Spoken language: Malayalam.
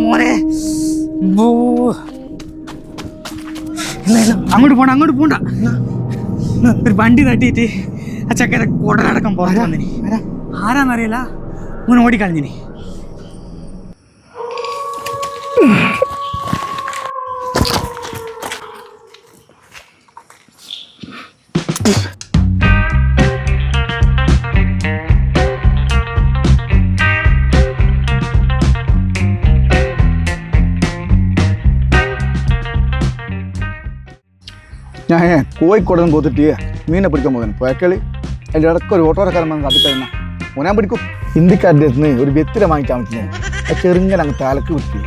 മോനെ അങ്ങോട്ട് പോണ്ട ഒരു വണ്ടി തട്ടിയിട്ട് ആ ചക്കര കൂടലടക്കം പുറത്തു വന്നിനി. ആരാന്നറിയില്ല, മോൻ ഓടിക്കളഞ്ഞിനി. ഞാൻ കോഴിക്കോട് നിന്ന് പോത്തിട്ട് മീനെ പിടിക്കാൻ പോകുന്നു. പുഴക്കളി അതിൻ്റെ ഇടയ്ക്ക് ഒരു ഓട്ടോറക്കാരൻ വന്ന് കത്തിക്കഴിഞ്ഞാൽ മോനാൻ പിടിക്കും. ഹിന്ദിക്കാരുടെ അടുത്ത് നിന്ന് ഒരു വ്യക്തിരെ വാങ്ങിക്കാൻ പറ്റുന്നു. ചെറുങ്ങനെ അങ്ങ് തലക്ക് വിട്ടി